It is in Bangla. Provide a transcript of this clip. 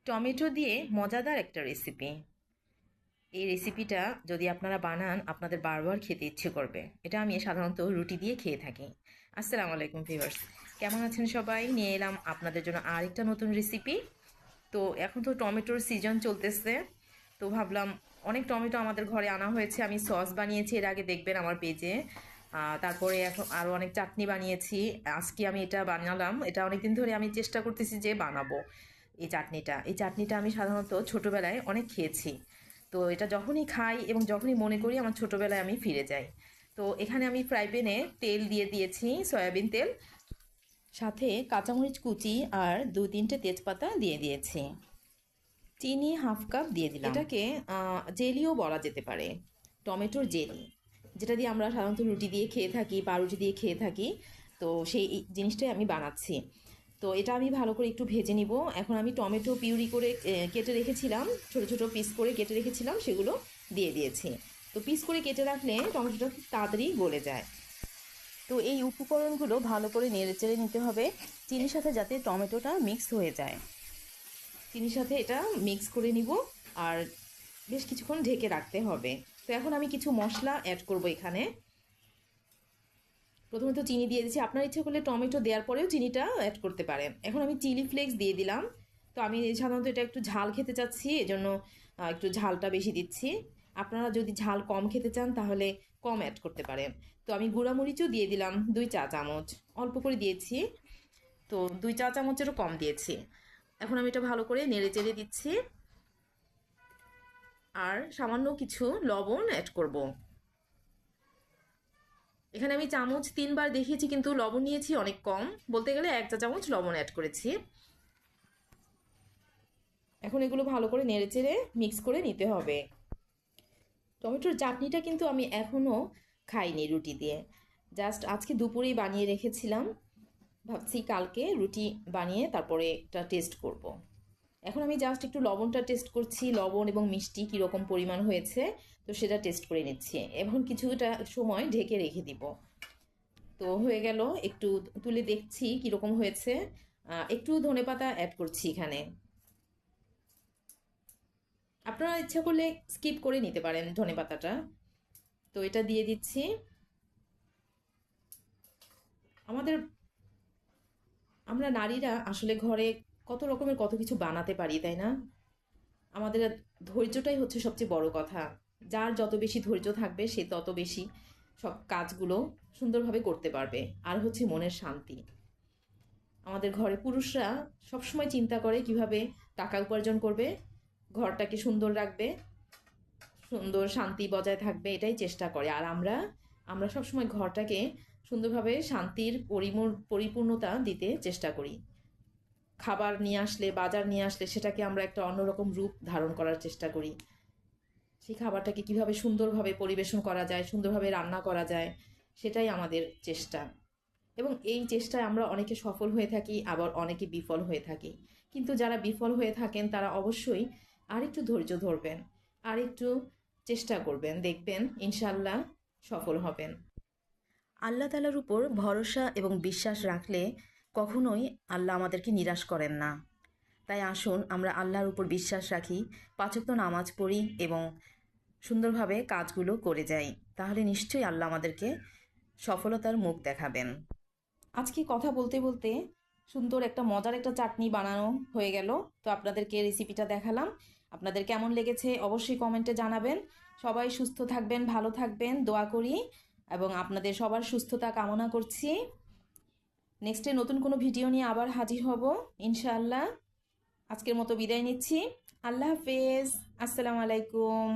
টমেটো দিয়ে মজাদার একটা রেসিপি। এই রেসিপিটা যদি আপনারা বানান আপনাদের বারবার খেতে ইচ্ছে করবে। এটা আমি সাধারণত রুটি দিয়ে খেয়ে থাকি। আসসালামু আলাইকুম ভিউয়ার্স, কেমন আছেন সবাই? নিয়ে এলাম আপনাদের জন্য আরেকটা নতুন রেসিপি। তো এখন তো টমেটোর সিজন চলতেছে, তো ভাবলাম অনেক টমেটো আমাদের ঘরে আনা হয়েছে। আমি সস বানিয়েছি এর আগে, দেখবেন আমার পেজে। তারপরে এখন আরও অনেক চাটনি বানিয়েছি। আজকে আমি এটা বানালাম। এটা অনেকদিন ধরে আমি চেষ্টা করতেছি যে বানাবো এই চাটনিটা আমি সাধারণত ছোটোবেলায় অনেক খেয়েছি। তো এটা যখনই খাই এবং যখনই মনে করি আমার ছোটোবেলায় আমি ফিরে যাই। তো এখানে আমি ফ্রাই প্যানে তেল দিয়ে দিয়েছি, সয়াবিন তেল, সাথে কাঁচামরিচ কুচি আর 2-3টে তেজপাতা দিয়ে দিয়েছি। চিনি হাফ কাপ দিয়ে দিলাম। এটাকে জেলিও বলা যেতে পারে, টমেটোর জেলি, যেটা দিয়ে আমরা সাধারণত রুটি দিয়ে খেয়ে থাকি, পাউরুটি দিয়ে খেয়ে থাকি। তো সেই জিনিসটাই আমি বানাচ্ছি। তো এটা আমি ভালো করে একটু ভেজে নিব। এখন আমি টমেটো পিউরি করে কেটে রেখেছিলাম, ছোট ছোট পিস করে কেটে রেখেছিলাম, সেগুলো দিয়ে দিয়েছি। তো পিস করে কেটে রাখলে টমেটোটা খুব তাড়াতাড়ি গলে যায়। তো এই উপকরণগুলো ভালো করে নেড়েচেড়ে নিতে হবে চিনির সাথে, যাতে টমেটোটা মিক্স হয়ে যায়। চিনির সাথে এটা মিক্স করে নিব আর বেশ কিছুক্ষণ ঢেকে রাখতে হবে। তো এখন আমি কিছু মশলা অ্যাড করব এখানে। প্রথমে তো চিনি দিয়ে দিচ্ছি, আপনার ইচ্ছে করলে টমেটো দেওয়ার পরেও চিনিটা অ্যাড করতে পারেন। এখন আমি চিলি ফ্লেক্স দিয়ে দিলাম। তো আমি সাধারণত এটা একটু ঝাল খেতে চাচ্ছি, এজন্য একটু ঝালটা বেশি দিচ্ছি। আপনারা যদি ঝাল কম খেতে চান তাহলে কম অ্যাড করতে পারেন। তো আমি গুঁড়ামরিচও দিয়ে দিলাম 2 চা চামচ, অল্প করে দিয়েছি। তো 2 চা চামচেরও কম দিয়েছি। এখন আমি এটা ভালো করে নেড়ে চেড়ে দিচ্ছি আর সামান্য কিছু লবণ অ্যাড করব। এখানে আমি চামচ 3বার দেখিয়েছি, কিন্তু লবণ নিয়েছি অনেক কম, বলতে গেলে 1 চা চামচ লবণ অ্যাড করেছি। এখন এগুলো ভালো করে নেড়েচেড়ে মিক্স করে নিতে হবে। টমেটোর চাটনিটা কিন্তু আমি এখনও খাইনি রুটি দিয়ে, জাস্ট আজকে দুপুরেই বানিয়ে রেখেছিলাম। ভাবছি কালকে রুটি বানিয়ে তারপরে এটা টেস্ট করব। এখন আমি জাস্ট একটু লবণটা টেস্ট করছি, লবণ এবং মিষ্টি কীরকম পরিমাণ হয়েছে, তো সেটা টেস্ট করে নিচ্ছি। এখন কিছুটা সময় ঢেকে রেখে দিব। তো হয়ে গেল, একটু তুলে দেখছি কীরকম হয়েছে। একটু ধনেপাতা অ্যাড করছি এখানে। আপনারা ইচ্ছা করলে স্কিপ করে নিতে পারেন ধনেপাতাটা। তো এটা দিয়ে দিচ্ছি। আমরা নারীরা আসলে ঘরে কত রকমের কত কিছু বানাতে পারি, তাই না? আমাদের ধৈর্যটাই হচ্ছে সবচেয়ে বড় কথা। যার যত বেশি ধৈর্য থাকবে সে তত বেশি সব কাজগুলো সুন্দরভাবে করতে পারবে। আর হচ্ছে মনের শান্তি। আমাদের ঘরে পুরুষরা সবসময় চিন্তা করে কিভাবে টাকা উপার্জন করবে, ঘরটাকে সুন্দর রাখবে, সুন্দর শান্তি বজায় থাকবে, এটাই চেষ্টা করে। আর আমরা সবসময় ঘরটাকে সুন্দরভাবে শান্তির পরিপূর্ণতা দিতে চেষ্টা করি। খাবার নিয়ে আসলে, বাজার নিয়ে আসলে সেটাকে আমরা একটা অন্যরকম রূপ ধারণ করার চেষ্টা করি। সেই খাবারটাকে কিভাবে সুন্দরভাবে পরিবেশন করা যায়, সুন্দরভাবে রান্না করা যায়, সেটাই আমাদের চেষ্টা। এবং এই চেষ্টায় আমরা অনেকে সফল হয়ে থাকি, আবার অনেকে বিফল হয়ে থাকি। কিন্তু যারা বিফল হয়ে থাকেন তারা অবশ্যই আরেকটু ধৈর্য ধরবেন, আরেকটু চেষ্টা করবেন, দেখবেন ইনশাল্লাহ সফল হবেন। আল্লাহ তাআলার উপর ভরসা এবং বিশ্বাস রাখলে কখনোই আল্লাহ আমাদেরকে নিরাশ করেন না। তাই আসুন আমরা আল্লাহর উপর বিশ্বাস রাখি, 5 ওয়াক্ত নামাজ পড়ি এবং সুন্দরভাবে কাজগুলো করে যাই। তাহলে নিশ্চয়ই আল্লাহ আমাদেরকে সফলতার মুখ দেখাবেন। আজকে কথা বলতে বলতে সুন্দর একটা মজার একটা চাটনি বানানো হয়ে গেল। তো আপনাদেরকে রেসিপিটা দেখালাম। আপনাদের কেমন লেগেছে অবশ্যই কমেন্টে জানাবেন। সবাই সুস্থ থাকবেন, ভালো থাকবেন, দোয়া করি এবং আপনাদের সবার সুস্থতা কামনা করছি। নেক্সটে নতুন কোনো ভিডিও নিয়ে আবার হাজির হব ইনশাআল্লাহ। আজকের মতো বিদায় নিচ্ছি। আল্লাহ হাফেজ। আসসালামু আলাইকুম।